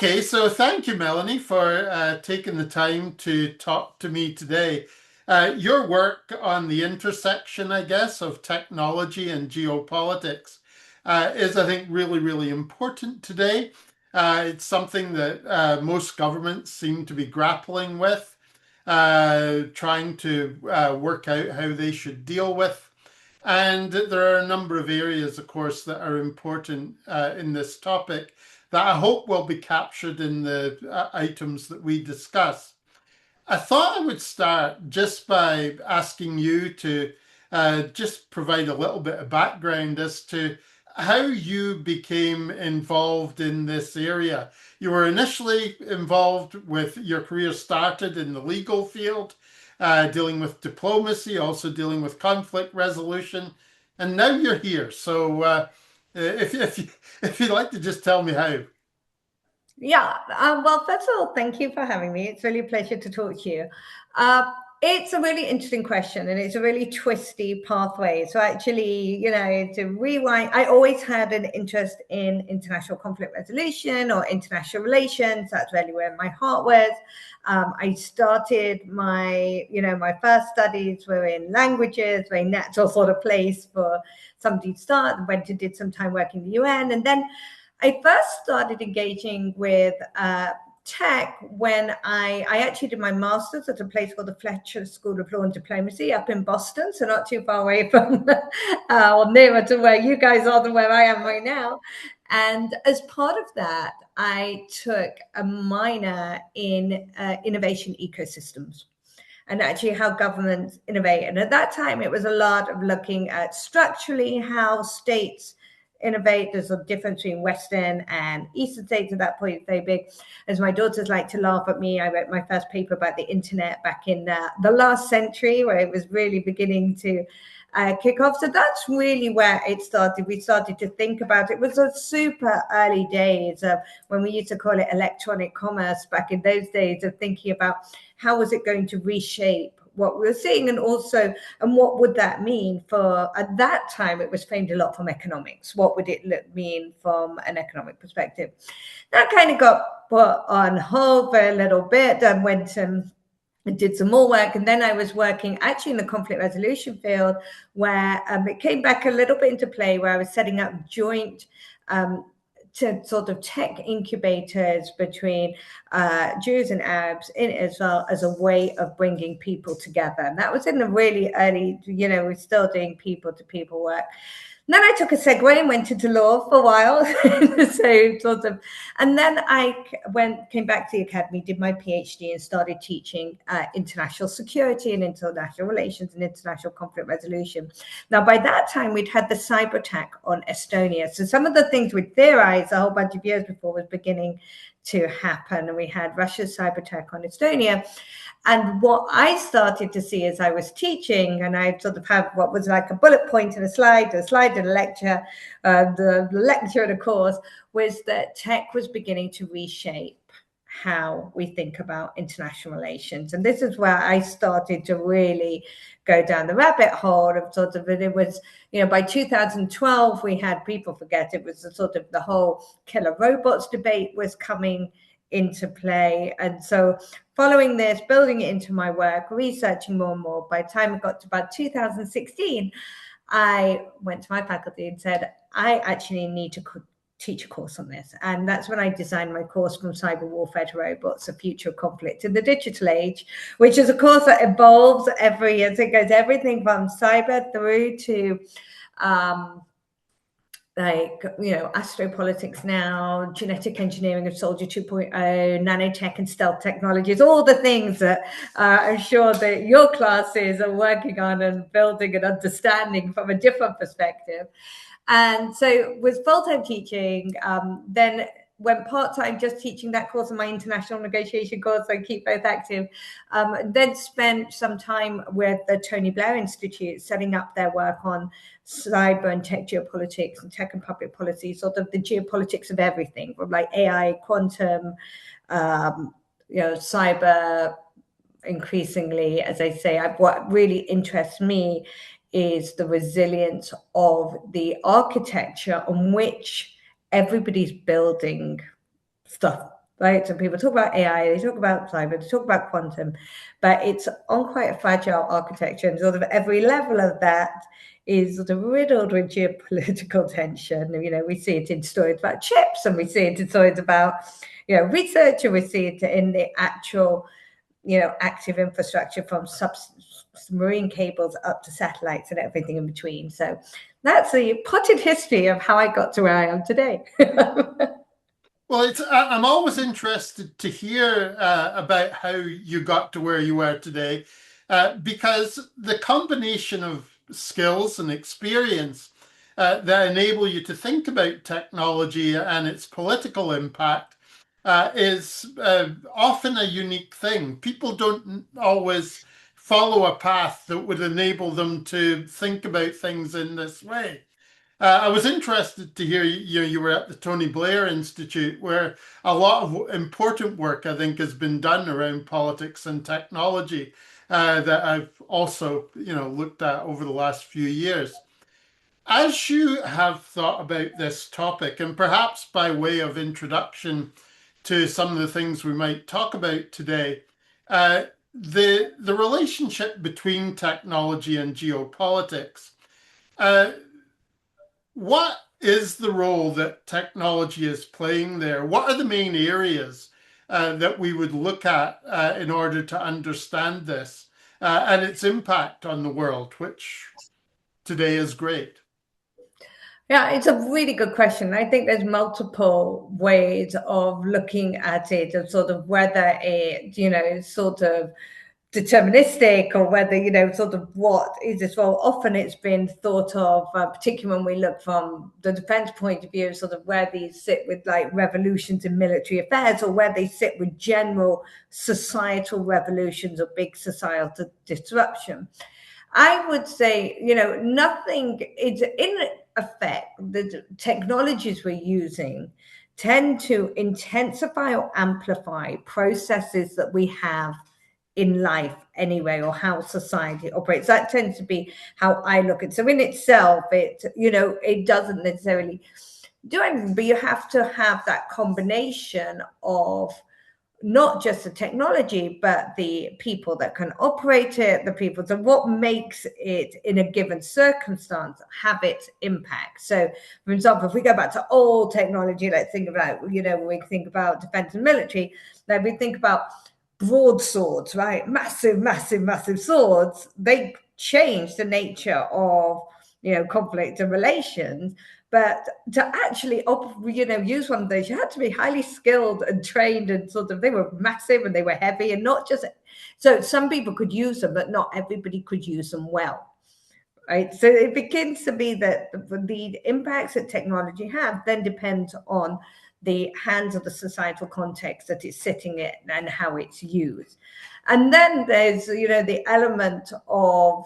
Okay, so thank you, Melanie, for taking the time to talk to me today. Your work on the intersection, I guess, of technology and geopolitics is, I think, really, really important today. It's something that most governments seem to be grappling with, trying to work out how they should deal with. And there are a number of areas, of course, that are important in this topic that I hope will be captured in the items that we discuss. I thought I would start just by asking you to just provide a little bit of background as to how you became involved in this area. You were initially involved with your career started in the legal field, dealing with diplomacy, also dealing with conflict resolution, and now you're here. So if you'd like to just tell me how. Yeah, well, first of all, thank you for having me. It's really a pleasure to talk to you. Uh, it's a really interesting question and it's a really twisty pathway. So, actually, to rewind, I always had an interest in international conflict resolution or international relations. That's really where my heart was. I started my first studies were in languages, very natural sort of place for somebody to start. Went and did some time working in the UN, and then I first started engaging with tech when I actually did my master's at a place called the Fletcher School of Law and Diplomacy up in Boston, so not too far away from, or nearer to where you guys are than where I am right now. And as part of that, I took a minor in innovation ecosystems and actually how governments innovate. And at that time, it was a lot of looking at structurally how states innovate. There's a difference between Western and Eastern states at that point, very big. As my daughters like to laugh at me, I wrote my first paper about the internet back in the last century, where it was really beginning to kick off. So that's really where it started. We started to think about it. It was a super early days of when we used to call it electronic commerce back in those days, of thinking about how was it going to reshape what we were seeing, and what would that mean for, at that time it was framed a lot from economics. What would it mean from an economic perspective? That kind of got put on hold for a little bit and went and did some more work. And then I was working actually in the conflict resolution field, where it came back a little bit into play, where I was setting up joint to sort of tech incubators between Jews and Arabs in Israel as a way of bringing people together. And that was in the really early, we're still doing people to people work. And then I took a segue and went into law for a while. And then I came back to the academy, did my PhD, and started teaching international security and international relations and international conflict resolution. Now, by that time, we'd had the cyber attack on Estonia. So some of the things we'd theorized a whole bunch of years before was beginning to happen. And we had Russia's cyber attack on Estonia. And what I started to see as I was teaching, and I sort of have what was like a bullet point and a slide and a lecture, the lecture and a course, was that tech was beginning to reshape how we think about international relations. And this is where I started to really go down the rabbit hole of sort of, it was, by 2012, we had, people forget, it was the whole killer robots debate was coming into play. And so following this, building it into my work, researching more and more, by the time it got to about 2016, I went to my faculty and said, I actually need to teach a course on this. And that's when I designed my course, From Cyber Warfare to Robots, A Future of Conflict in the Digital Age, which is a course that evolves every year. So it goes everything from cyber through to astropolitics now, genetic engineering of Soldier 2.0, nanotech and stealth technologies, all the things that I'm sure that your classes are working on and building and understanding from a different perspective. And so with full-time teaching, then went part-time just teaching that course and my international negotiation course. I keep both active. Then spent some time with the Tony Blair Institute, setting up their work on cyber and tech geopolitics and tech and public policy, sort of the geopolitics of everything, from like AI, quantum, cyber. Increasingly, as I say, what really interests me is the resilience of the architecture on which everybody's building stuff right? So people talk about AI, they talk about cyber, they talk about quantum, but it's on quite a fragile architecture, and sort of every level of that is sort of riddled with geopolitical tension. You know, we see it in stories about chips, and we see it in stories about, you know, research, and we see it in the actual, you know, active infrastructure from submarine cables up to satellites and everything in between. So that's the potted history of how I got to where I am today. Well, I'm always interested to hear about how you got to where you are today, because the combination of skills and experience that enable you to think about technology and its political impact is often a unique thing. People don't always follow a path that would enable them to think about things in this way. I was interested to hear you were at the Tony Blair Institute, where a lot of important work, I think, has been done around politics and technology that I've also, looked at over the last few years. As you have thought about this topic, and perhaps by way of introduction to some of the things we might talk about today, uh, the relationship between technology and geopolitics. Uh, what is the role that technology is playing there? What are the main areas that we would look at in order to understand this and its impact on the world, which today is great? Yeah, it's a really good question. I think there's multiple ways of looking at it, of sort of whether it, you know, is sort of deterministic, or whether, you know, sort of what is this role. Often it's been thought of, particularly when we look from the defense point of view, sort of where these sit with like revolutions in military affairs, or where they sit with general societal revolutions or big societal disruption. I would say, you know, nothing is in effect. The technologies we're using tend to intensify or amplify processes that we have in life anyway, or how society operates. That tends to be how I look at it. So in itself, it, you know, it doesn't necessarily do anything, but you have to have that combination of not just the technology, but the people that can operate it, the people. So what makes it in a given circumstance have its impact? So, for example, if we go back to old technology, let's think about, you know, when we think about defense and military, then we think about broadswords, right? Massive, massive, massive swords. They change the nature of, you know, conflict and relations. But to actually, you know, use one of those, you had to be highly skilled and trained, and sort of, they were massive and they were heavy, and not just, so some people could use them, but not everybody could use them well. Right. So it begins to be that the impacts that technology have then depends on the hands of the societal context that it's sitting in and how it's used. And then there's, you know, the element of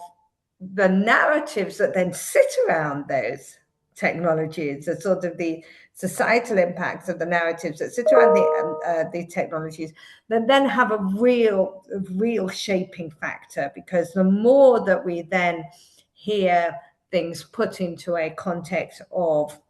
the narratives that then sit around those technologies, the sort of the societal impacts of the narratives that sit around the technologies, that then have a real shaping factor, because the more that we then hear things put into a context of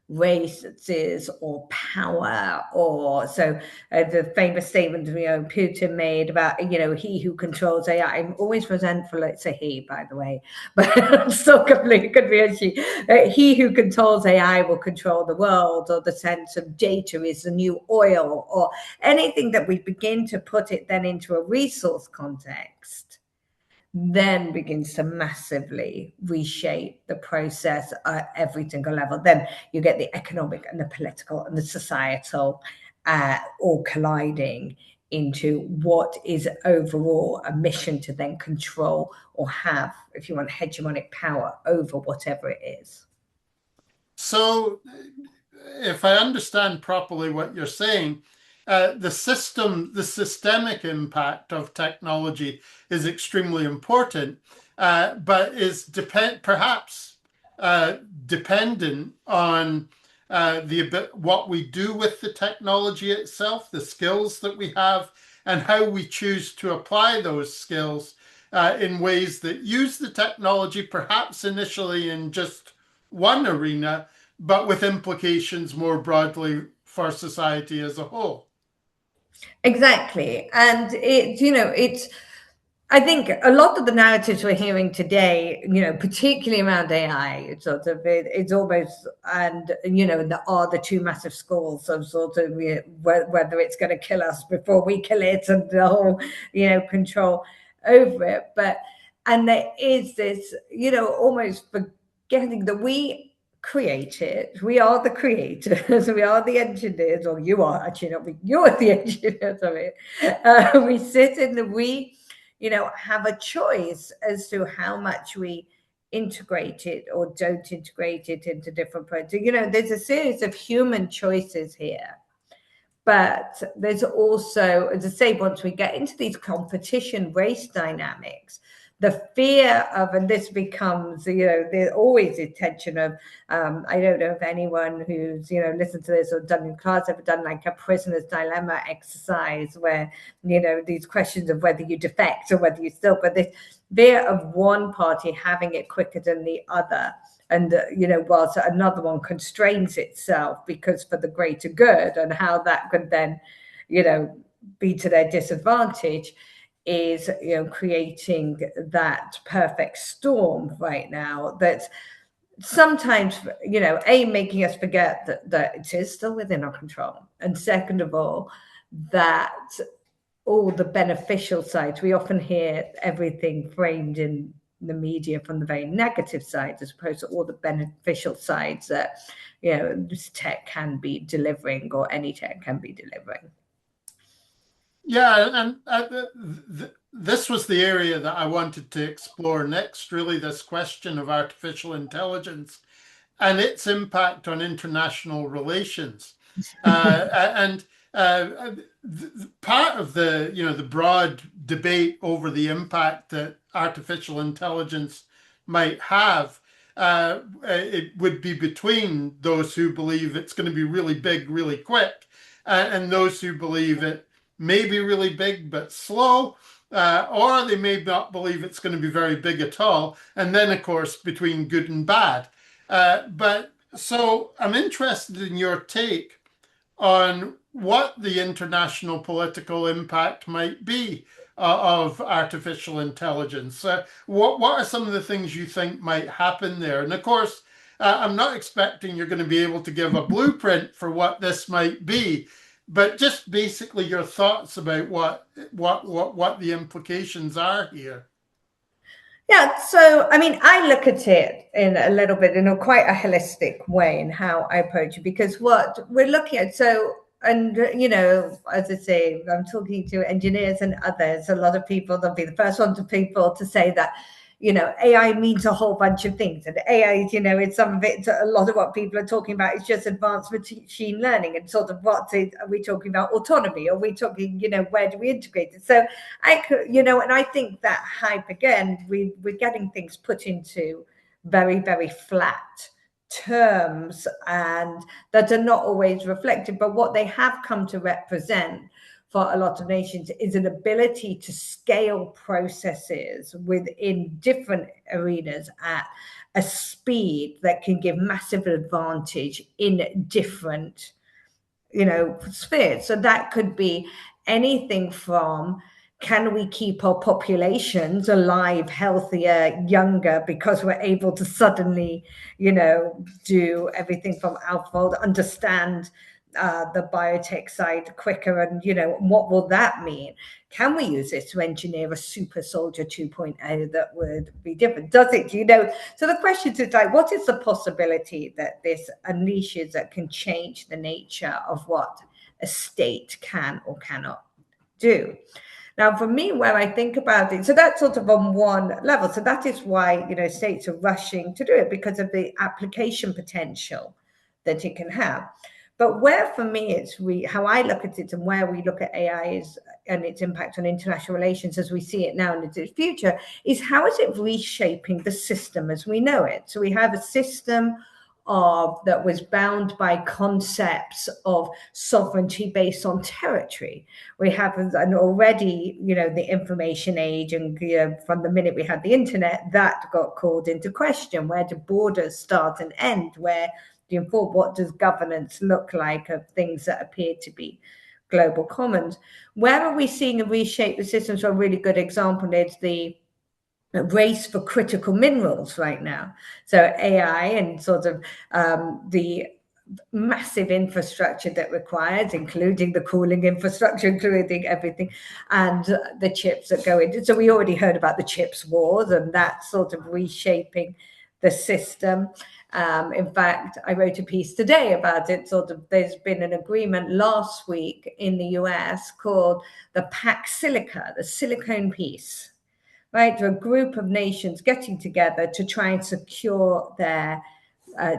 races or power, or so the famous statement, you know, Putin made about, you know, he who controls AI. I'm always resentful it's a he, by the way, but I'm still completely, could be a she. He who controls AI will control the world, or the sense of data is the new oil, or anything that we begin to put it then into a resource context, then begins to massively reshape the process at every single level. Then you get the economic and the political and the societal all colliding into what is overall a mission to then control or have, if you want, hegemonic power over whatever it is. So, if I understand properly what you're saying, the systemic impact of technology is extremely important, but is perhaps dependent on what we do with the technology itself, the skills that we have, and how we choose to apply those skills in ways that use the technology, perhaps initially in just one arena, but with implications more broadly for society as a whole. Exactly. And I think a lot of the narratives we're hearing today, particularly around AI, it's almost, and there are the two massive schools of whether it's going to kill us before we kill it, and the whole, control over it. And there is this, almost forgetting that we create it. We are the creators. We are the engineers, or you are actually not. You're the engineers of it. We sit in we have a choice as to how much we integrate it or don't integrate it into different projects. There's a series of human choices here. But there's also, as I say, once we get into these competition race dynamics, the fear of, and this becomes, there's always a tension of, I don't know if anyone who's, listened to this or done in class ever done like a prisoner's dilemma exercise where, these questions of whether you defect or whether you still, but this fear of one party having it quicker than the other. And, whilst another one constrains itself because for the greater good, and how that could then, be to their disadvantage, is creating that perfect storm right now that's sometimes making us forget that it is still within our control, and second of all, that all the beneficial sides, we often hear everything framed in the media from the very negative side, as opposed to all the beneficial sides that this tech can be delivering, or any tech can be delivering. Yeah, and this was the area that I wanted to explore next, really, this question of artificial intelligence and its impact on international relations. And part of the broad debate over the impact that artificial intelligence might have, it would be between those who believe it's going to be really big, really quick, and those who believe it may be really big but slow, or they may not believe it's going to be very big at all. And then, of course, between good and bad. But so I'm interested in your take on what the international political impact might be of artificial intelligence. What are some of the things you think might happen there? And of course, I'm not expecting you're going to be able to give a blueprint for what this might be, but just basically your thoughts about what the implications are here. Yeah, so I mean, I look at it in a little bit in a quite a holistic way in how I approach it, because what we're looking at, and as I say, I'm talking to engineers and others. A lot of people, they'll be the first ones of people to say that AI means a whole bunch of things, and AI, it's some of it. A lot of what people are talking about is just advanced machine learning, and sort of are we talking about autonomy? Are we talking, where do we integrate it? So I could, and I think that hype again, we're getting things put into very, very flat terms, and that are not always reflected. But what they have come to represent for a lot of nations is an ability to scale processes within different arenas at a speed that can give massive advantage in different, spheres. So that could be anything from, can we keep our populations alive, healthier, younger, because we're able to suddenly, do everything from AlphaFold, understand the biotech side quicker, and what will that mean? Can we use this to engineer a super soldier 2.0 that would be different? Does it? So the question is like, what is the possibility that this unleashes that can change the nature of what a state can or cannot do? Now, for me, where I think about it, so that's sort of on one level. So that is why, states are rushing to do it, because of the application potential that it can have. But where, for me, it's how I look at it, and where we look at AI is, and its impact on international relations as we see it now and into the future, is how is it reshaping the system as we know it? So we have a system that was bound by concepts of sovereignty based on territory. We have an already, the information age, and from the minute we had the internet, that got called into question. Where do borders start and end? Where informed. What does governance look like of things that appear to be global commons? Where are we seeing a reshape the system? So a really good example is the race for critical minerals right now. So AI and sort of the massive infrastructure that requires, including the cooling infrastructure, including everything, and the chips that go into. So we already heard about the chips wars, and that sort of reshaping the system. In fact, I wrote a piece today about it. Sort of, there's been an agreement last week in the US called the Pax Silica, the Silicon Peace, right? A group of nations getting together to try and secure their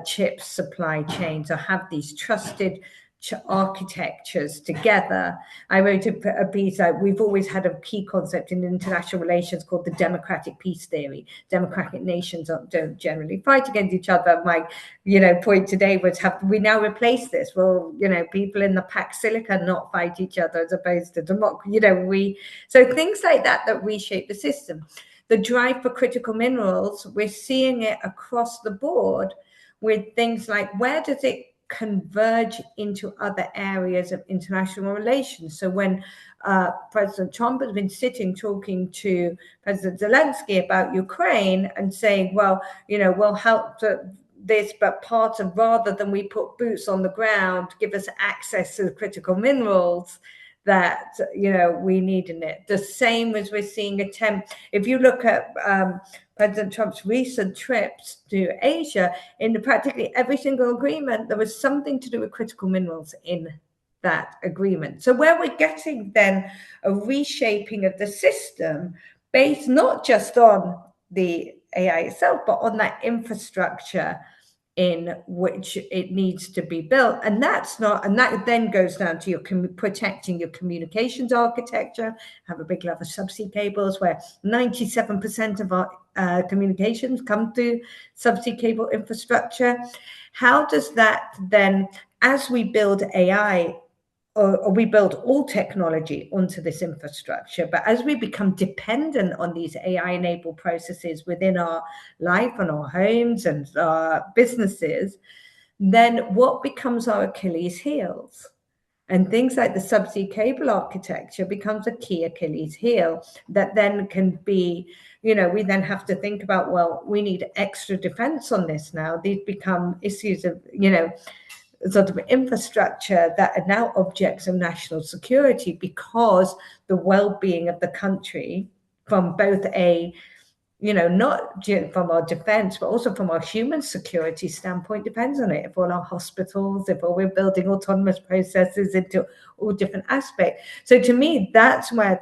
chip supply chains, or have these trusted architectures together. I wrote a piece that we've always had a key concept in international relations called the democratic peace theory. Democratic nations don't generally fight against each other. My, point today was, have we now replaced this? Well, people in the Pax Silica not fight each other as opposed to democracy. So things like that reshape the system. The drive for critical minerals, we're seeing it across the board with things like, where does it converge into other areas of international relations? So when President Trump has been talking to President Zelensky about Ukraine and saying, well, we'll help this, but part of, rather than we put boots on the ground, give us access to the critical minerals that we need in it. The same as we're seeing if you look at President Trump's recent trips to Asia, in practically every single agreement, there was something to do with critical minerals in that agreement. So where we're getting then a reshaping of the system based not just on the AI itself, but on that infrastructure in which it needs to be built. And that then goes down to protecting your communications architecture. Have a big love of subsea cables, where 97% of our communications come through subsea cable infrastructure. How does that then, as we build AI, or we build all technology onto this infrastructure, but as we become dependent on these AI-enabled processes within our life and our homes and our businesses, then what becomes our Achilles heels? And things like the subsea cable architecture becomes a key Achilles heel that then can be, we then have to think about, well, we need extra defense on this now. These become issues of, sort of infrastructure that are now objects of national security, because the well-being of the country, from both not from our defense, but also from our human security standpoint, depends on it. If all our hospitals, if we're building autonomous processes into all different aspects. So to me, that's where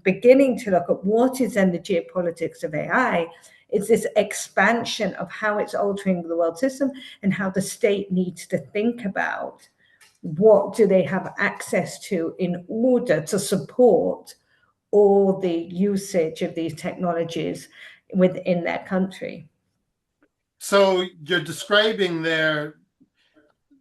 beginning to look at what is then the geopolitics of AI. It's this expansion of how it's altering the world system, and how the state needs to think about what do they have access to in order to support all the usage of these technologies within their country. So you're describing there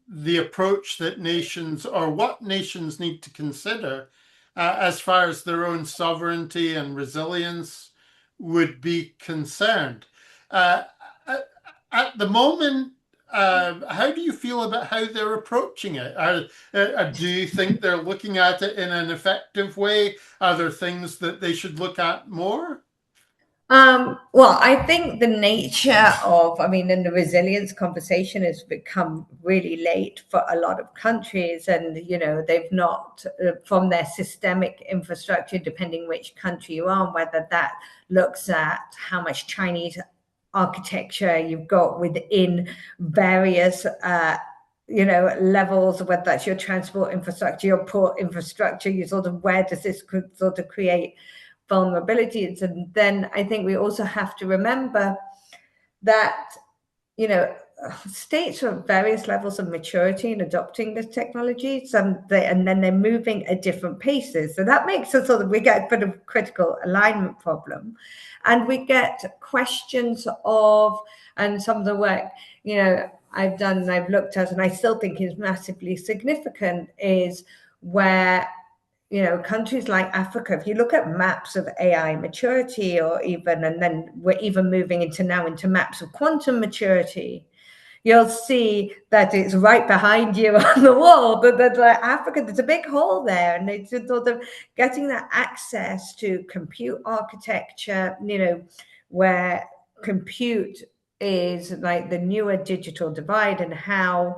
the approach that nations, or what nations need to consider as far as their own sovereignty and resilience would be concerned. At the moment, how do you feel about how they're approaching it? Do you think they're looking at it in an effective way? Are there things that they should look at more? Well, I think the nature of, and the resilience conversation has become really late for a lot of countries, and they've not, from their systemic infrastructure, depending which country you're on, whether that looks at how much Chinese architecture you've got within various levels, whether that's your transport infrastructure, your port infrastructure, where does this sort of create vulnerabilities? And then I think we also have to remember that states are at various levels of maturity in adopting this technology, and then they're moving at different paces. So that makes us we get a bit of critical alignment problem, and we get questions of, and some of the work I've done and I've looked at, and I still think is massively significant, is where countries like Africa, if you look at maps of AI maturity, and then we're even moving into maps of quantum maturity, you'll see that it's right behind you on the wall. That like Africa, there's a big hole there, and it's sort of getting that access to compute architecture, where compute is like the newer digital divide, and how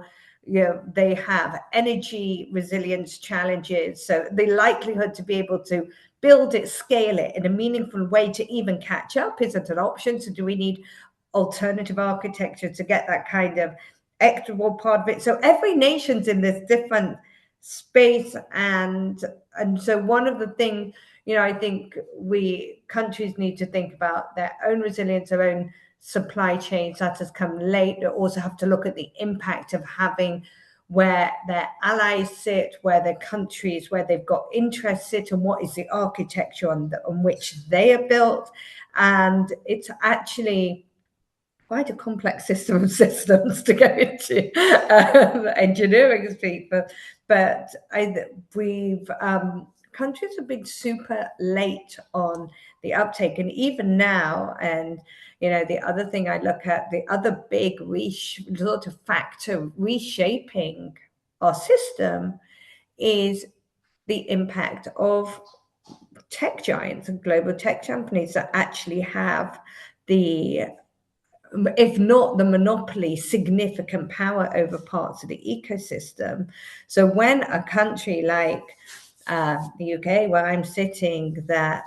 they have energy resilience challenges. So the likelihood to be able to build it, scale it in a meaningful way to even catch up isn't an option. So do we need alternative architecture to get that kind of equitable part of it? So every nation's in this different space, and so one of the things, I think countries need to think about their own resilience, their own supply chains. That has come late. They also have to look at the impact of having where their allies sit, where their countries, where they've got interests sit, and what is the architecture on which they are built. And it's actually quite a complex system of systems to go into, engineering speak, but countries have been super late on the uptake, and even now, and the other thing I look at, the other big sort of factor reshaping our system is the impact of tech giants and global tech companies that actually have if not the monopoly, significant power over parts of the ecosystem. So when a country like the UK, where I'm sitting, that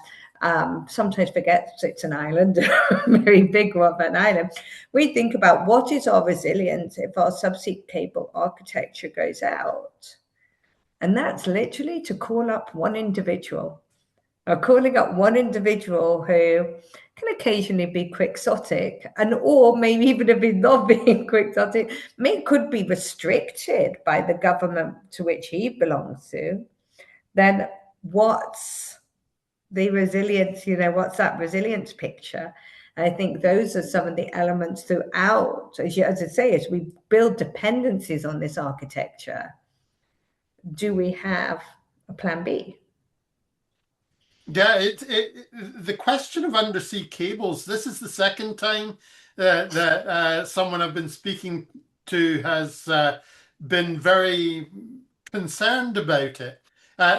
sometimes forgets it's an island, a very big one, an island, we think about what is our resilience if our subsea cable architecture goes out. And that's literally to call up one individual, or calling up one individual who can occasionally be quixotic, or maybe even if he's not being quixotic, could be restricted by the government to which he belongs to. Then what's the resilience, what's that resilience picture? And I think those are some of the elements throughout, as I say, as we build dependencies on this architecture, do we have a plan B? Yeah, the question of undersea cables, this is the second time that someone I've been speaking to has been very concerned about it.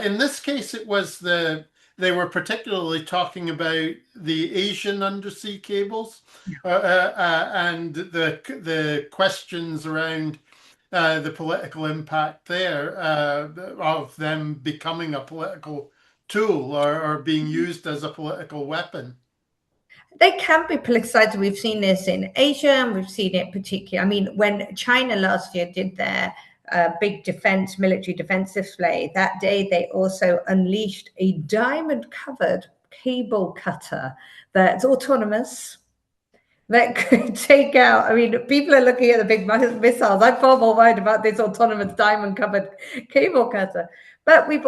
In this case, it was they were particularly talking about the Asian undersea cables, and the questions around the political impact there of them becoming a political tool or being used as a political weapon. They can be politicized. We've seen this in Asia, and we've seen it particularly. I mean, when China last year did their big military defense display, that day they also unleashed a diamond-covered cable cutter that's autonomous, that could take out, I mean, people are looking at the big missiles. I'm far more worried about this autonomous diamond-covered cable cutter. But we've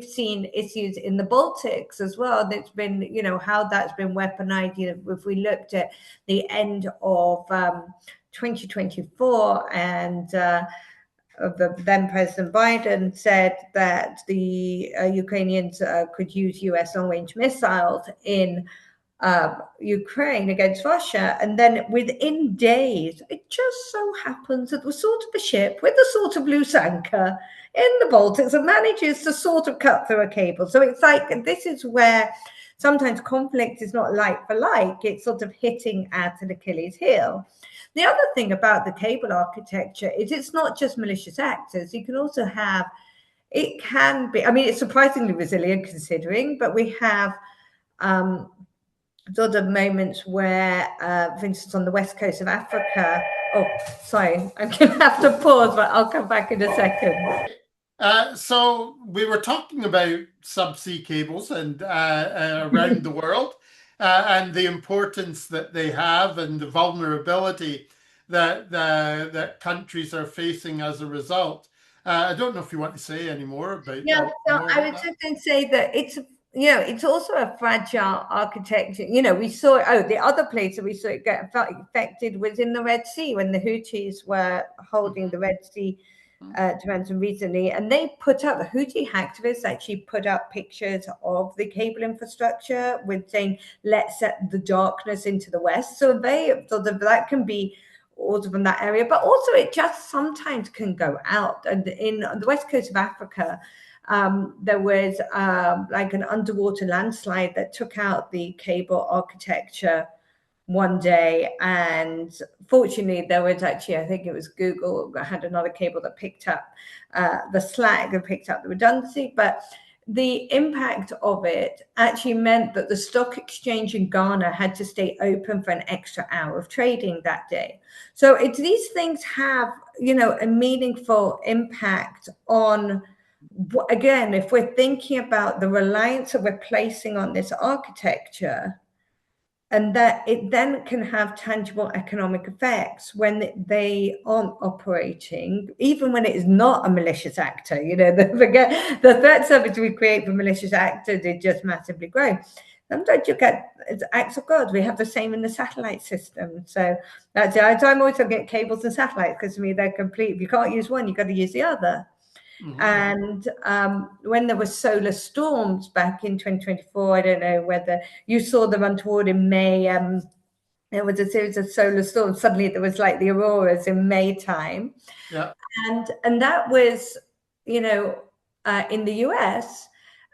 seen issues in the Baltics as well. That's been, how that's been weaponized. If we looked at the end of 2024, and then President Biden said that the Ukrainians could use US long-range missiles in Ukraine against Russia, and then within days, it just so happens that the sort of a ship with a sort of loose anchor in the Baltics that manages to sort of cut through a cable. So it's like, this is where sometimes conflict is not like for like, it's sort of hitting at an Achilles heel. The other thing about the cable architecture is it's not just malicious actors. You can also have, it can be, I mean, it's surprisingly resilient considering, but we have sort of moments where, for instance, on the west coast of Africa, sorry, I'm going to have to pause, but I'll come back in a second. So we were talking about subsea cables and around the world, and the importance that they have and the vulnerability that countries are facing as a result. I don't know if you want to say any more about. Yeah, so I was just going to say that it's also a fragile architecture. We saw, the other place that we saw it get affected was in the Red Sea, when the Houthis were holding the Red Sea to ransom recently. And they put up, the Houthi activists actually put up pictures of the cable infrastructure with saying, let's set the darkness into the west. So they sort of, that can be also from that area, but also it just sometimes can go out. And in on the west coast of Africa, there was like an underwater landslide that took out the cable architecture one day, and fortunately there was actually, I think it was Google that had another cable that picked up the slack and picked up the redundancy. But the impact of it actually meant that the stock exchange in Ghana had to stay open for an extra hour of trading that day. So it's these things have, you know, a meaningful impact on, again, if we're thinking about the reliance that we're placing on this architecture, and that it then can have tangible economic effects when they aren't operating, even when it is not a malicious actor. You know, the threat surface we create for malicious actors is just massively growing. Sometimes you get acts of God. We have the same in the satellite system. So that's I'm always looking at cables and satellites, because to me they're complete. If you can't use one, you've got to use the other. And when there were solar storms back in 2024, I don't know whether you saw them untoward in May. There was a series of solar storms. Suddenly there was like the auroras in May time. Yeah. And that was, you know, in the US,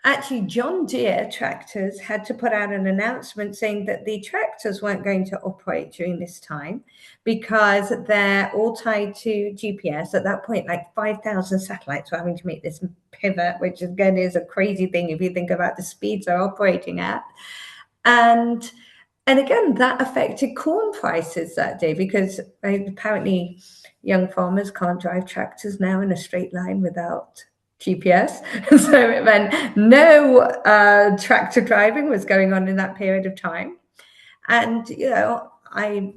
actually John Deere tractors had to put out an announcement saying that the tractors weren't going to operate during this time because they're all tied to GPS. At that point, like 5,000 satellites were having to make this pivot, which again is a crazy thing if you think about the speeds they're operating at. And again, that affected corn prices that day, because apparently young farmers can't drive tractors now in a straight line without GPS. So it meant no tractor driving was going on in that period of time. And, you know, I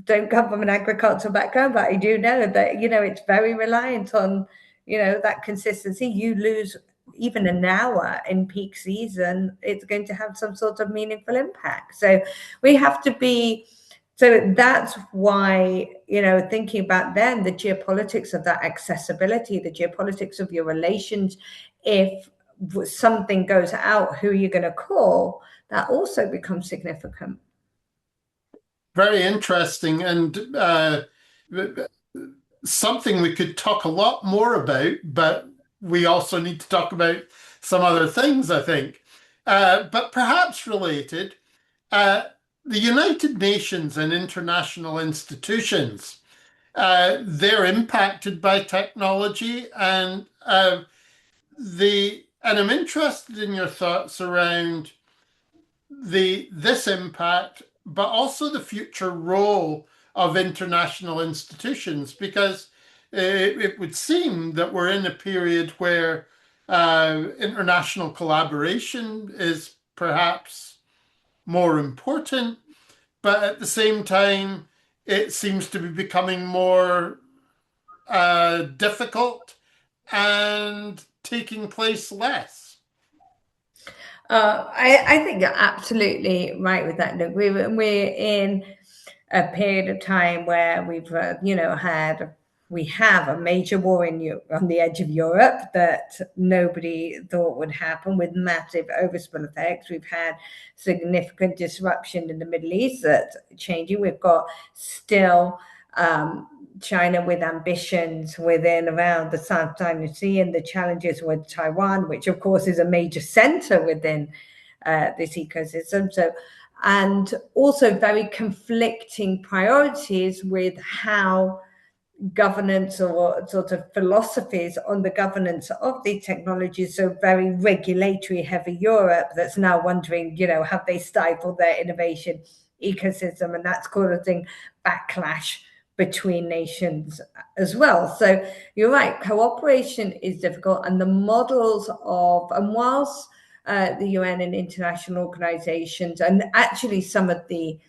don't come from an agricultural background, but I do know that, you know, it's very reliant on, you know, that consistency. You lose even an hour in peak season, it's going to have some sort of meaningful impact. So we have to be, so that's why, you know, thinking about then the geopolitics of that accessibility, the geopolitics of your relations, if something goes out, who are you going to call? That also becomes significant. Very interesting, and something we could talk a lot more about, but we also need to talk about some other things, I think. But perhaps related, the United Nations and international institutions, they're impacted by technology, and I'm interested in your thoughts around this impact, but also the future role of international institutions, because it would seem that we're in a period where international collaboration is perhaps more important, but at the same time, it seems to be becoming more difficult and taking place less. I think you're absolutely right with that. Look, we're in a period of time where we've, you know, we have a major war on the edge of Europe that nobody thought would happen, with massive overspill effects. We've had significant disruption in the Middle East that's changing. We've got still China with ambitions within around the South China Sea, and the challenges with Taiwan, which of course is a major center within this ecosystem. So, and also very conflicting priorities with how governance or sort of philosophies on the governance of the technologies. So very regulatory heavy Europe that's now wondering, you know, have they stifled their innovation ecosystem? And that's causing backlash between nations as well. So you're right, cooperation is difficult, and the models of, and whilst the UN and international organizations, and actually some of the,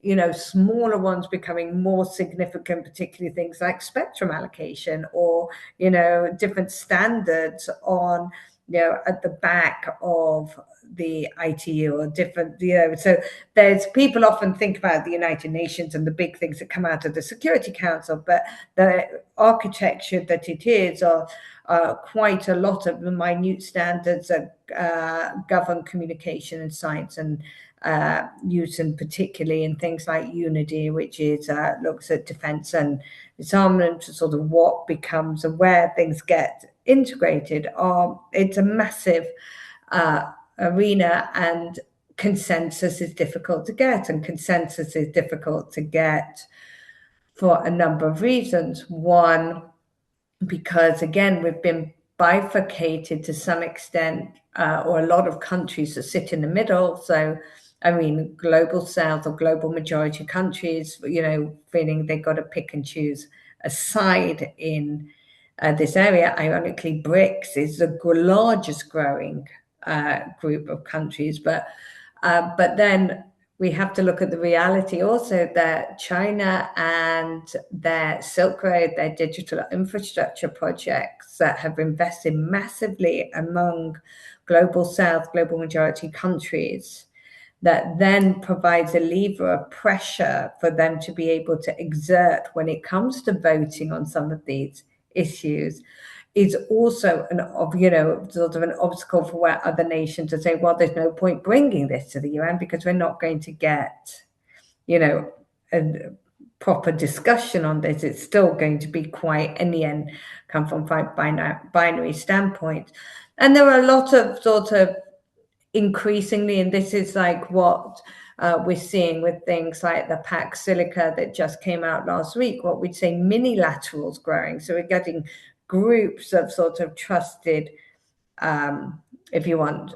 you know, smaller ones becoming more significant, particularly things like spectrum allocation, or, you know, different standards on, you know, at the back of the ITU, or different, you know, so there's, people often think about the United Nations and the big things that come out of the Security Council, but the architecture that it is are quite a lot of the minute standards that govern communication and science and use, and particularly in things like Unity, which is looks at defense and disarmament, sort of what becomes and where things get integrated. It's a massive arena, and consensus is difficult to get, and consensus is difficult to get for a number of reasons. One, because again, we've been bifurcated to some extent, or a lot of countries that sit in the middle. So, I mean, global south or global majority countries, feeling they've got to pick and choose a side in this area. Ironically, BRICS is the largest growing group of countries, but then we have to look at the reality also that China and their Silk Road, their digital infrastructure projects that have invested massively among global south, global majority countries, that then provides a lever of pressure for them to be able to exert when it comes to voting on some of these issues, is also sort of an obstacle for where other nations are saying, well, there's no point bringing this to the UN because we're not going to get, a proper discussion on this. It's still going to be quite, in the end, come from binary standpoint. And there are a lot of sort of increasingly, and this is like what we're seeing with things like the Pax Silica that just came out last week, what we'd say minilaterals growing. So we're getting groups of sort of trusted, if you want,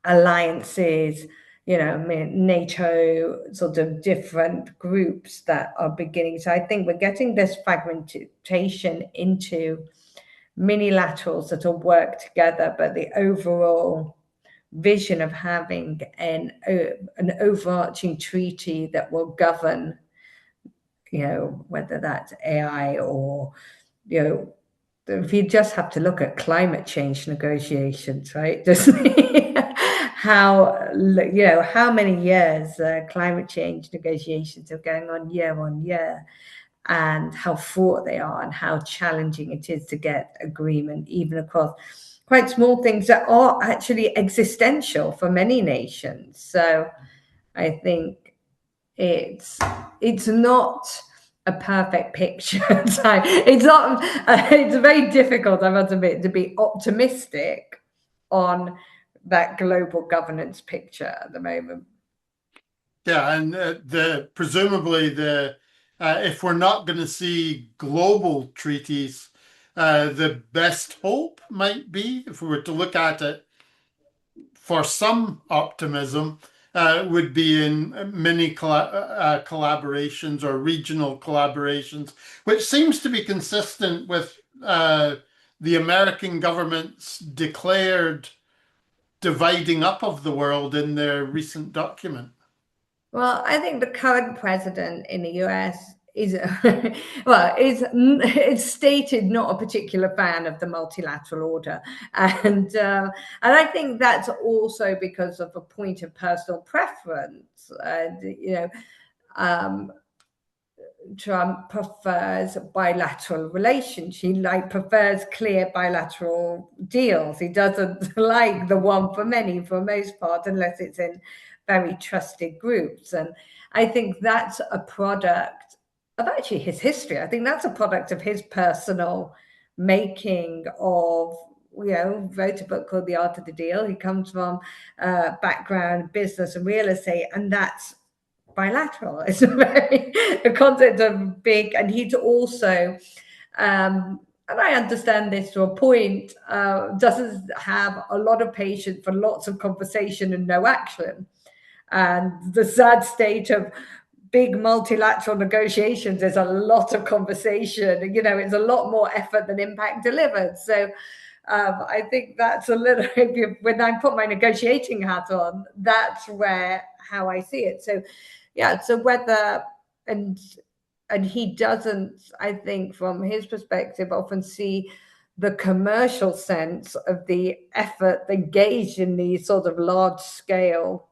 alliances, NATO, sort of different groups that are beginning. So I think we're getting this fragmentation into minilaterals that will work together, but the overall vision of having an overarching treaty that will govern, whether that's AI or, if you just have to look at climate change negotiations, right? Just how many years climate change negotiations are going on year, and how fraught they are, and how challenging it is to get agreement, even across quite small things that are actually existential for many nations. So I think it's not a perfect picture. It's not. It's very difficult, I must admit, to be optimistic on that global governance picture at the moment. Yeah, and presumably if we're not going to see global treaties, the best hope might be, if we were to look at it for some optimism, would be in mini collaborations or regional collaborations, which seems to be consistent with the American government's declared dividing up of the world in their recent document. Well, I think the current president in the US is, well, is stated not a particular fan of the multilateral order, and I think that's also because of a point of personal preference. Trump prefers bilateral relations. He prefers clear bilateral deals. He doesn't like the one for many, for most part, unless it's in very trusted groups. And I think that's a product of actually his history. I think that's a product of his personal making of, wrote a book called The Art of the Deal. He comes from background business and real estate, and that's bilateral. It's a concept of big, and he's also, and I understand this to a point, doesn't have a lot of patience for lots of conversation and no action. And the sad state of big multilateral negotiations is a lot of conversation. It's a lot more effort than impact delivered. So I think that's a little, when I put my negotiating hat on, that's how I see it. So yeah, so whether, and he doesn't, I think from his perspective, often see the commercial sense of the effort engaged in these sort of large scale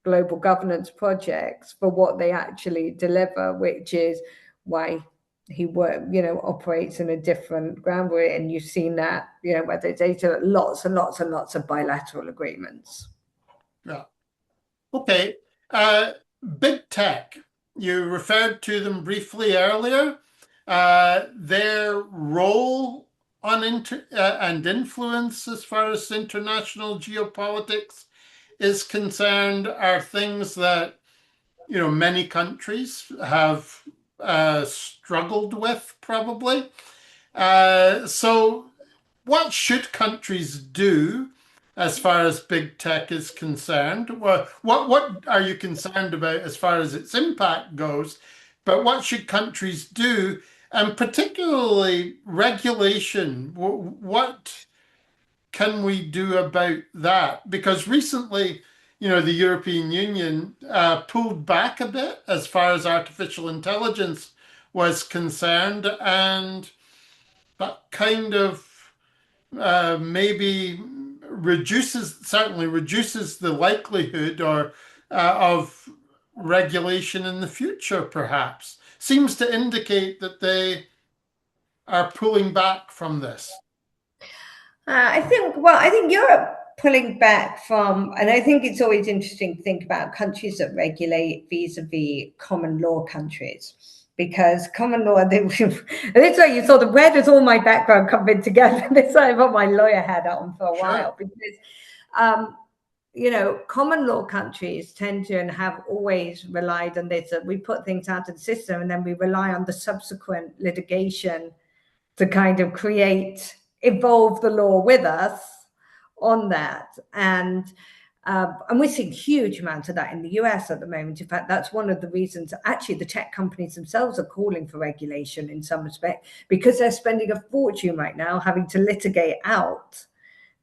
global governance projects for what they actually deliver, which is why he operates in a different ground. And you've seen that, whether it's lots and lots and lots of bilateral agreements. Yeah. Okay. Uh, Big tech. You referred to them briefly earlier. Their role on and influence as far as international geopolitics is concerned are things that, many countries have struggled with, probably. So what should countries do as far as big tech is concerned? Well, what are you concerned about as far as its impact goes? But what should countries do? And particularly regulation. What can we do about that? Because recently, the European Union pulled back a bit as far as artificial intelligence was concerned, and that kind of maybe certainly reduces the likelihood or of regulation in the future, perhaps. Seems to indicate that they are pulling back from this. I think Europe pulling back from, and I think it's always interesting to think about countries that regulate vis-a-vis common law countries. Because common law, and it's like you sort of, where does all my background come in together? This I put my lawyer hat on for a Sure. while, because common law countries tend to and have always relied on this, that we put things out of the system and then we rely on the subsequent litigation to kind of evolve the law with us on that. And we're seeing huge amounts of that in the US at the moment. In fact, that's one of the reasons actually the tech companies themselves are calling for regulation in some respect, because they're spending a fortune right now having to litigate out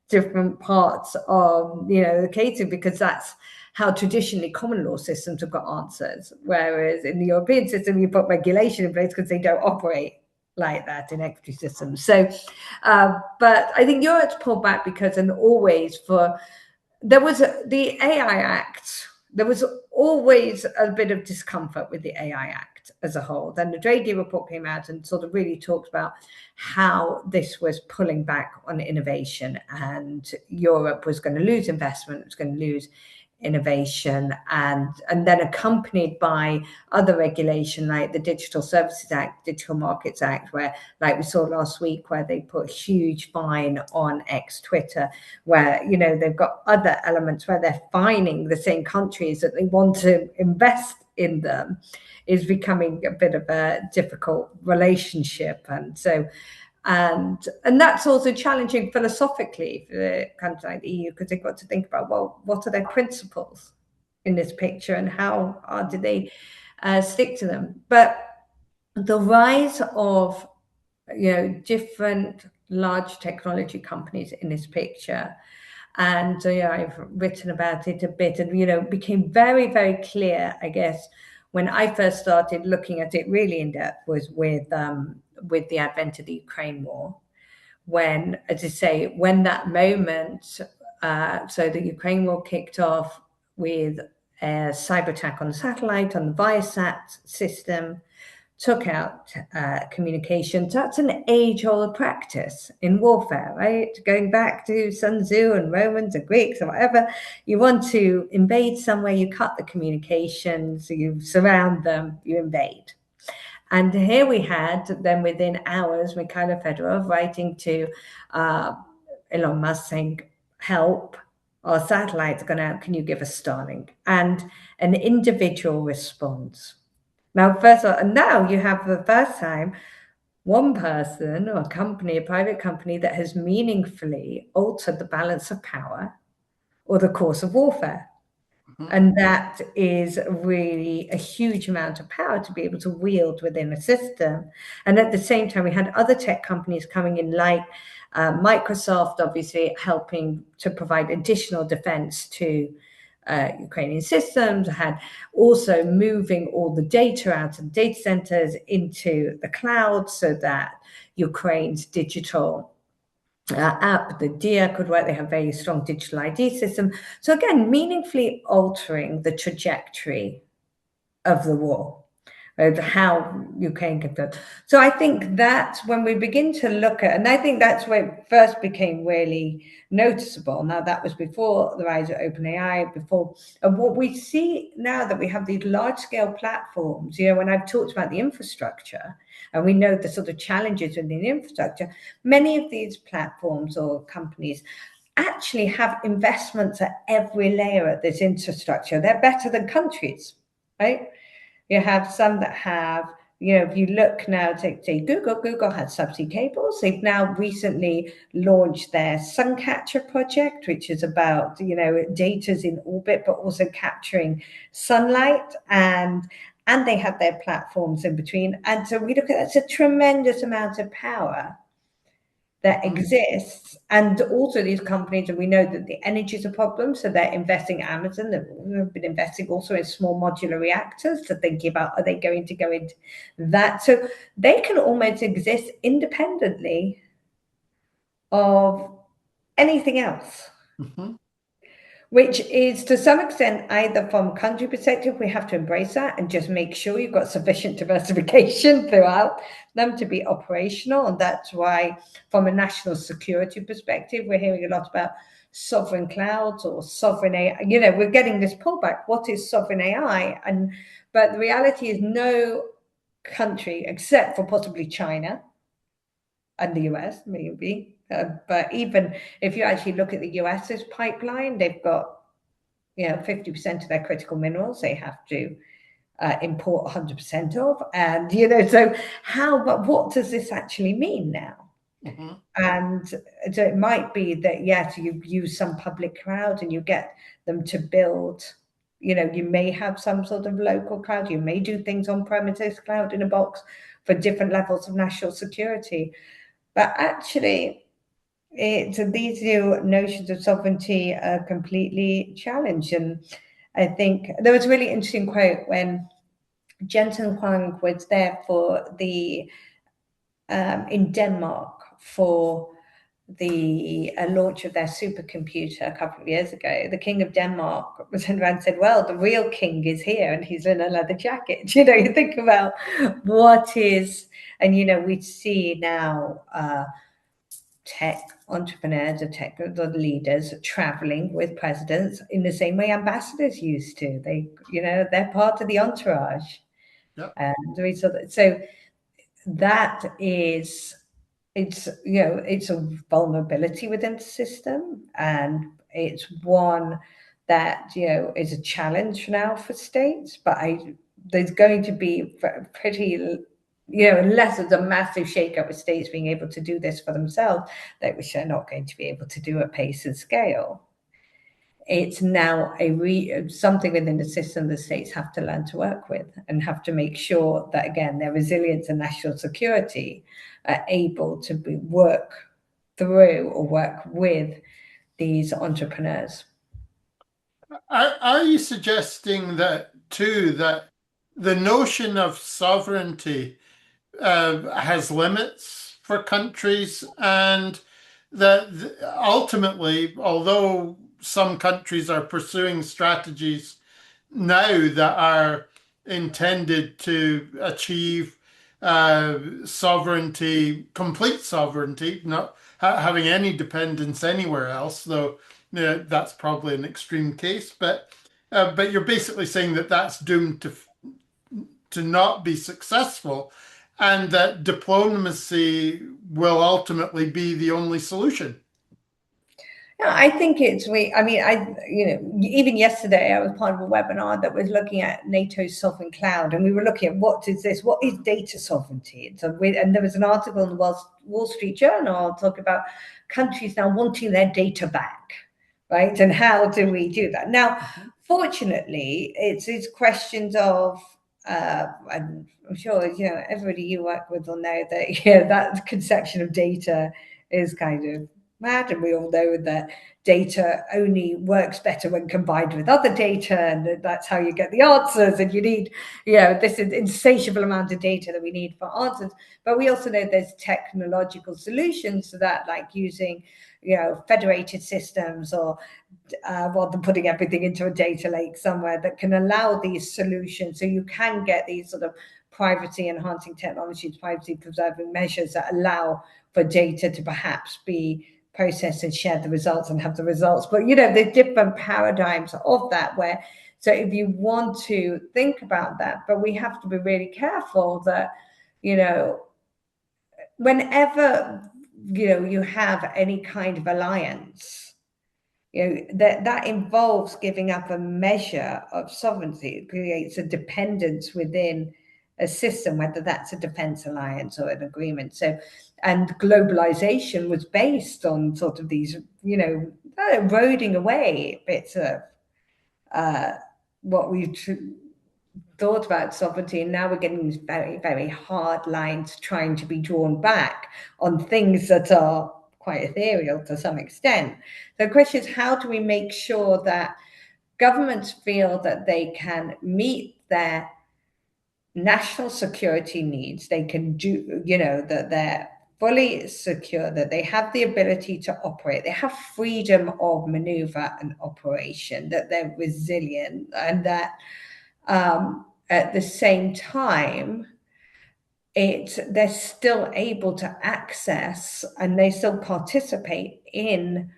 different parts of the cases, because that's how traditionally common law systems have got answers, whereas in the European system you put regulation in place because they don't operate like that in equity systems. So but I think Europe's pulled back because, and always there was the AI Act. There was always a bit of discomfort with the AI Act as a whole. Then the Draghi report came out and sort of really talked about how this was pulling back on innovation, and Europe was going to lose investment, it was going to lose innovation, and then accompanied by other regulation like the Digital Services Act, Digital Markets Act, where, like we saw last week, where they put a huge fine on Twitter, where they've got other elements where they're fining the same countries that they want to invest in them, is becoming a bit of a difficult relationship. And so and that's also challenging philosophically for the countries like the EU, because they've got to think about, well, what are their principles in this picture and how do they stick to them. But the rise of different large technology companies in this picture, and I've written about it a bit, and became very, very clear, I guess, when I first started looking at it really in depth, was with the advent of the Ukraine war, when, as I say, when that moment, so the Ukraine war kicked off with a cyber attack on the satellite, on the Viasat system, took out communications. That's an age-old practice in warfare, right? Going back to Sun Tzu and Romans and Greeks or whatever. You want to invade somewhere, you cut the communications, you surround them, you invade. And here we had, then within hours, Mikhailo Fedorov writing to Elon Musk saying, help, our satellites are going out, can you give us Starlink? And an individual response. Now, first of all, and now you have for the first time one person or a company, a private company, that has meaningfully altered the balance of power or the course of warfare. And that is really a huge amount of power to be able to wield within a system. And at the same time, we had other tech companies coming in, like Microsoft, obviously helping to provide additional defense to Ukrainian systems, had also moving all the data out of data centers into the cloud so that Ukraine's digital app, the DIA, could work. They have very strong digital ID system. So again, meaningfully altering the trajectory of the war. how Ukraine could do. So I think that's when we begin to look at, and I think that's where it first became really noticeable. Now that was before the rise of OpenAI, before, and what we see now that we have these large scale platforms, when I've talked about the infrastructure, and we know the sort of challenges within the infrastructure, many of these platforms or companies actually have investments at every layer of this infrastructure. They're better than countries, right? You have some that have, if you look now, say Google has subsea cables. They've now recently launched their Suncatcher project, which is about, data's in orbit, but also capturing sunlight, and they have their platforms in between. And so we look at that's a tremendous amount of power that exists, and also these companies, and we know that the energy is a problem, so they're investing. Amazon, they've been investing also in small modular reactors to think about, are they going to go into that? So they can almost exist independently of anything else. Mm-hmm. Which is, to some extent, either from country perspective, we have to embrace that and just make sure you've got sufficient diversification throughout them to be operational. And that's why, from a national security perspective, we're hearing a lot about sovereign clouds or sovereign AI. We're getting this pullback. What is sovereign AI? But the reality is no country, except for possibly China and the US, maybe. But even if you actually look at the US's pipeline, they've got 50% of their critical minerals they have to import 100% of, and so but what does this actually mean now? Mm-hmm. And so it might be that yes, you use some public cloud and you get them to build. You may have some sort of local cloud. You may do things on premises cloud in a box for different levels of national security, but actually these new notions of sovereignty are completely challenged. And I think there was a really interesting quote when Jensen Huang was there for the in Denmark for the launch of their supercomputer a couple of years ago. The King of Denmark was around and said, well, the real king is here and he's in a leather jacket. You think about what is, and we see now tech entrepreneurs or tech leaders traveling with presidents in the same way ambassadors used to. They're part of the entourage. Yep. And so that is, it's a vulnerability within the system, and it's one that is a challenge now for states. But there's going to be pretty, unless there's a massive shakeup with states being able to do this for themselves, which they're not going to be able to do at pace and scale. It's now something within the system the states have to learn to work with, and have to make sure that, again, their resilience and national security are able to work through or work with these entrepreneurs. Are you suggesting that too, that the notion of sovereignty has limits for countries, and that ultimately, although some countries are pursuing strategies now that are intended to achieve sovereignty, complete sovereignty, not having any dependence anywhere else, though that's probably an extreme case. But you're basically saying that that's doomed to not be successful, and that diplomacy will ultimately be the only solution. I think even yesterday I was part of a webinar that was looking at NATO's sovereign cloud, and we were looking at what is data sovereignty. And there was an article in the Wall Street Journal talking about countries now wanting their data back, right? And how do we do that? Now, fortunately, it's questions of, I'm sure everybody you work with will know that that conception of data is kind of mad, and we all know that data only works better when combined with other data, and that's how you get the answers. And you need, this insatiable amount of data that we need for answers. But we also know there's technological solutions to that, like using, federated systems, or rather than putting everything into a data lake somewhere, that can allow these solutions, so you can get these sort of privacy enhancing technologies, privacy preserving measures that allow for data to perhaps be process and share the results and have the results. But, there's different paradigms of that where, so if you want to think about that, but we have to be really careful that, whenever, you have any kind of alliance, that involves giving up a measure of sovereignty. It creates a dependence within a system, whether that's a defense alliance or an agreement. So, and globalization was based on sort of these, eroding away bits of what we thought about sovereignty, and now we're getting these very, very hard lines trying to be drawn back on things that are quite ethereal to some extent. The question is, how do we make sure that governments feel that they can meet their national security needs, they can do, that they're fully secure, that they have the ability to operate, they have freedom of maneuver and operation, that they're resilient, and that at the same time, they're still able to access and they still participate in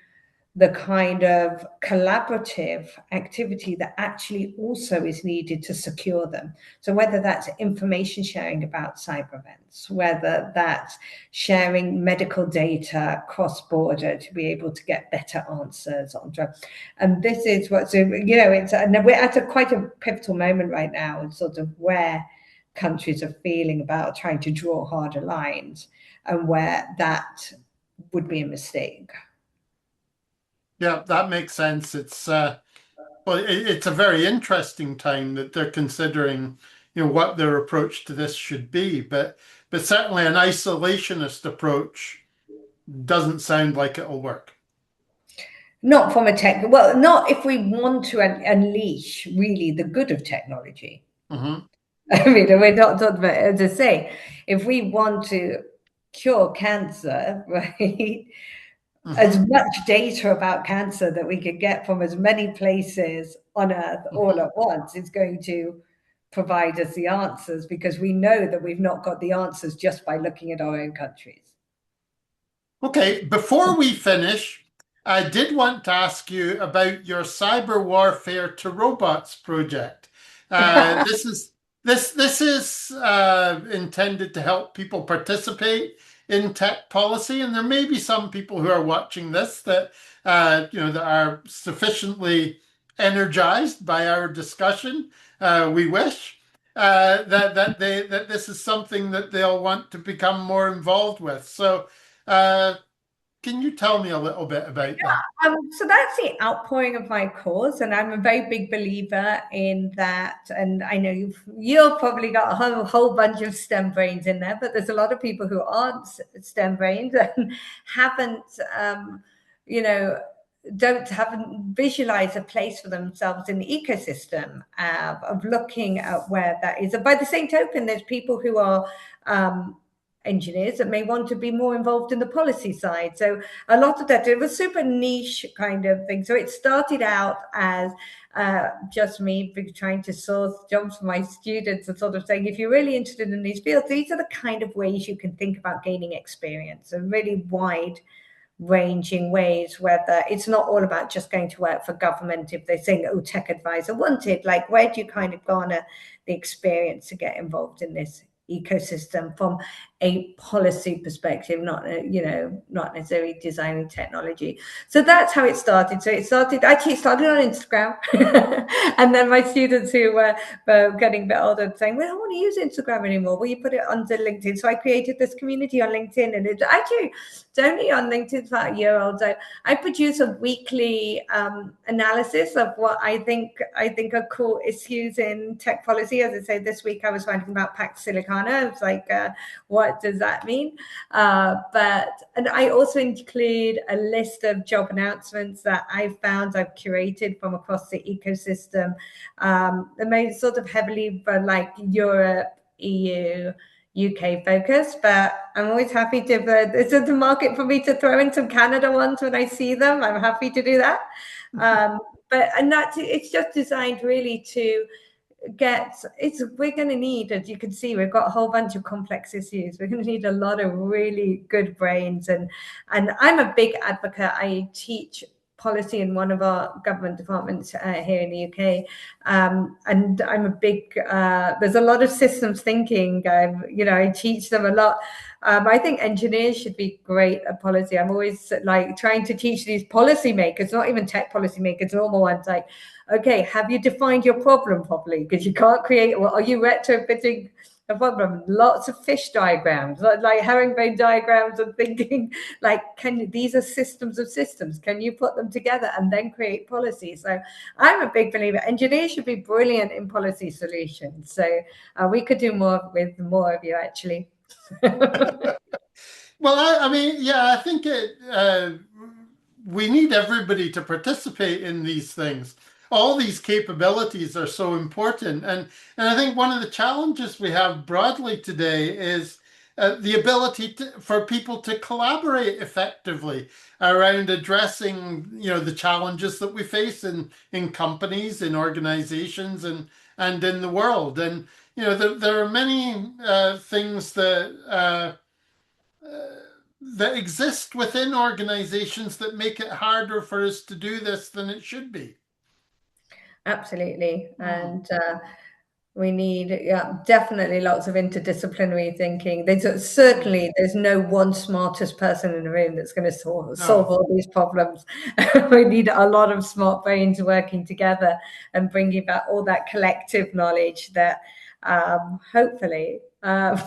the kind of collaborative activity that actually also is needed to secure them. So whether that's information sharing about cyber events, whether that's sharing medical data cross-border to be able to get better answers on drugs. And this is what, so, and we're at quite a pivotal moment right now, in sort of where countries are feeling about trying to draw harder lines and where that would be a mistake. Yeah, that makes sense. It's it's a very interesting time that they're considering, what their approach to this should be. But certainly an isolationist approach doesn't sound like it'll work. Not from a tech, well, not if we want to unleash really the good of technology. Mm-hmm. I mean, we're not talking about, as I say, if we want to cure cancer, right? As much data about cancer that we could get from as many places on Earth all at once is going to provide us the answers, because we know that we've not got the answers just by looking at our own countries. Okay, before we finish, I did want to ask you about your cyber warfare to robots project. This is intended to help people participate in tech policy, and there may be some people who are watching this that that are sufficiently energized by our discussion. We wish that this is something that they'll want to become more involved with. So, can you tell me a little bit about that? So that's the outpouring of my cause, and I'm a very big believer in that. And I know you've probably got a whole bunch of STEM brains in there, but there's a lot of people who aren't STEM brains and haven't, haven't visualized a place for themselves in the ecosystem of looking at where that is. And by the same token, there's people who are engineers that may want to be more involved in the policy side. So a lot of that, it was super niche kind of thing. So it started out as just me trying to source jobs for my students and sort of saying, if you're really interested in these fields, these are the kind of ways you can think about gaining experience, and really wide ranging ways, whether it's not all about just going to work for government. If they're saying, oh, tech advisor wanted, like, where do you kind of garner the experience to get involved in this ecosystem from a policy perspective, not necessarily designing technology. So that's how it started. So it started on Instagram. And then my students who were getting a bit older saying, we don't want to use Instagram anymore, will you put it onto LinkedIn? So I created this community on LinkedIn, and it's only on LinkedIn for about a year old. So I produce a weekly analysis of what I think are cool issues in tech policy. As I say, this week I was writing about Pax Silicana. It's like, what does that mean? And I also include a list of job announcements that I've curated from across the ecosystem. They're made sort of heavily for like Europe, EU, UK focus, but I'm always happy to, there's a market for me to throw in some Canada ones when I see them. I'm happy to do that. It's just designed really to we're going to need, as you can see, we've got a whole bunch of complex issues. We're going to need a lot of really good brains, and I'm a big advocate. I teach policy in one of our government departments here in the UK, and I'm a big there's a lot of systems thinking. I teach them a lot. I think engineers should be great at policy. I'm always like trying to teach these policymakers, not even tech policymakers, normal ones, like, okay, have you defined your problem properly? Because you can't create, well, are you retrofitting a problem? Lots of fish diagrams, like herringbone diagrams, and thinking like, these are systems of systems. Can you put them together and then create policy? So I'm a big believer. Engineers should be brilliant in policy solutions. So we could do more with more of you, actually. Well, I mean, yeah, I think we need everybody to participate in these things. All these capabilities are so important. And I think one of the challenges we have broadly today is the ability for people to collaborate effectively around addressing, the challenges that we face in companies, in organizations, and in the world. And, there are many things that exist within organizations that make it harder for us to do this than it should be. Absolutely. And we need definitely lots of interdisciplinary thinking. There's no one smartest person in the room that's going to solve all these problems. We need a lot of smart brains working together and bringing back all that collective knowledge that hopefully, as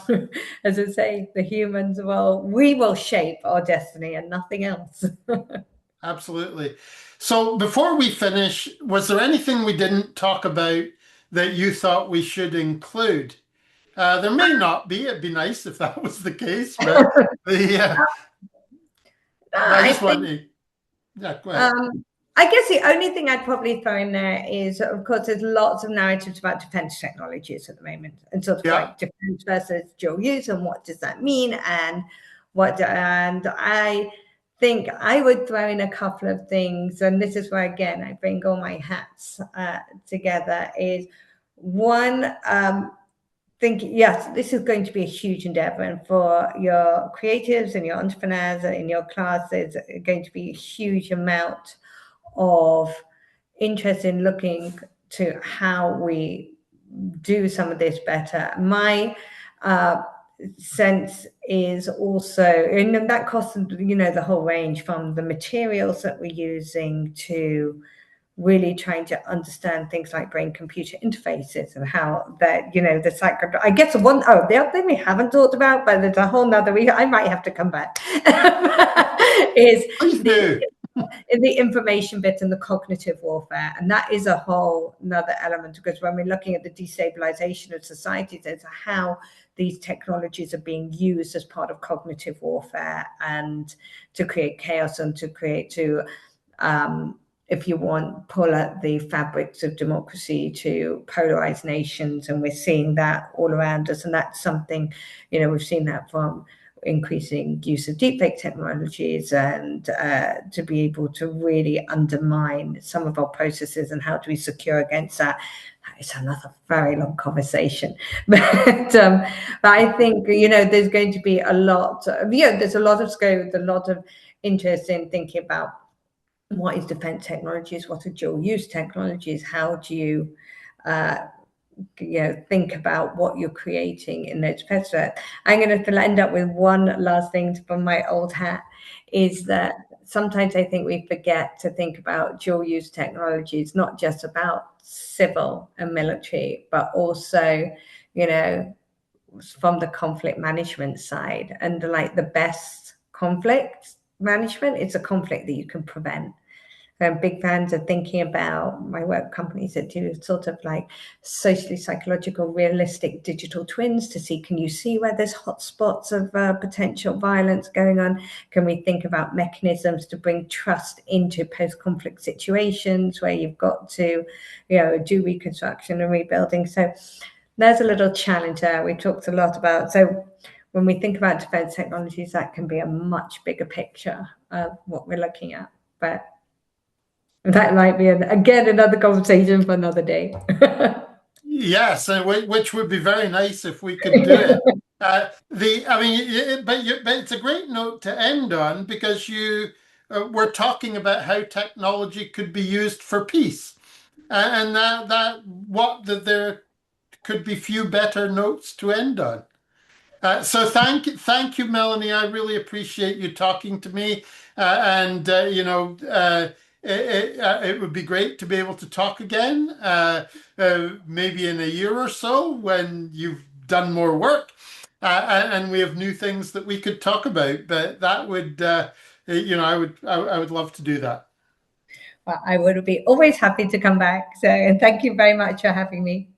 I say, the humans we will shape our destiny and nothing else. Absolutely. So before we finish, was there anything we didn't talk about that you thought we should include? There may not be. It'd be nice if that was the case, but I just want to. Yeah, go ahead. I guess the only thing I'd probably throw in there is, of course, there's lots of narratives about defense technologies at the moment, and sort of like defense versus dual use, and what does that mean, and I think I would throw in a couple of things, and this is where, again, I bring all my hats together, is one, think, yes, this is going to be a huge endeavor, and for your creatives and your entrepreneurs in your class, there's going to be a huge amount of interest in looking to how we do some of this better. My sense is also, and that costs, the whole range from the materials that we're using to really trying to understand things like brain-computer interfaces and how that, the psycho. I guess the other thing we haven't talked about, but there's a whole nother reason I might have to come back, is the information bit and the cognitive warfare. And that is a whole another element, because when we're looking at the destabilization of societies, it's how these technologies are being used as part of cognitive warfare and to create chaos and to if you want, pull at the fabrics of democracy to polarize nations. And we're seeing that all around us. And that's something, we've seen that from increasing use of deepfake technologies, and to be able to really undermine some of our processes, and how do we secure against that. It's another very long conversation, but I think there's going to be a lot. There's a lot of scope, a lot of interest in thinking about what is defense technologies, what are dual use technologies, how do you think about what you're creating in those defense threats. I'm going to end up with one last thing from my old hat, is that sometimes I think we forget to think about dual use technologies, not just about civil and military, but also, from the conflict management side. And like the best conflict management, it's a conflict that you can prevent. I'm big fans of thinking about my work companies that do sort of like socially psychological, realistic digital twins to see, can you see where there's hotspots of potential violence going on? Can we think about mechanisms to bring trust into post-conflict situations where you've got to, do reconstruction and rebuilding? So there's a little challenge there. We talked a lot about, so when we think about defense technologies, that can be a much bigger picture of what we're looking at. But that might be, again, another conversation for another day. Yes, which would be very nice if we could do it. I mean, but it's a great note to end on because you were talking about how technology could be used for peace, and that there could be few better notes to end on. So thank you, Melanie. I really appreciate you talking to me, and it would be great to be able to talk again, maybe in a year or so when you've done more work, and we have new things that we could talk about. But that would, I would love to do that. Well, I would be always happy to come back. So, and thank you very much for having me.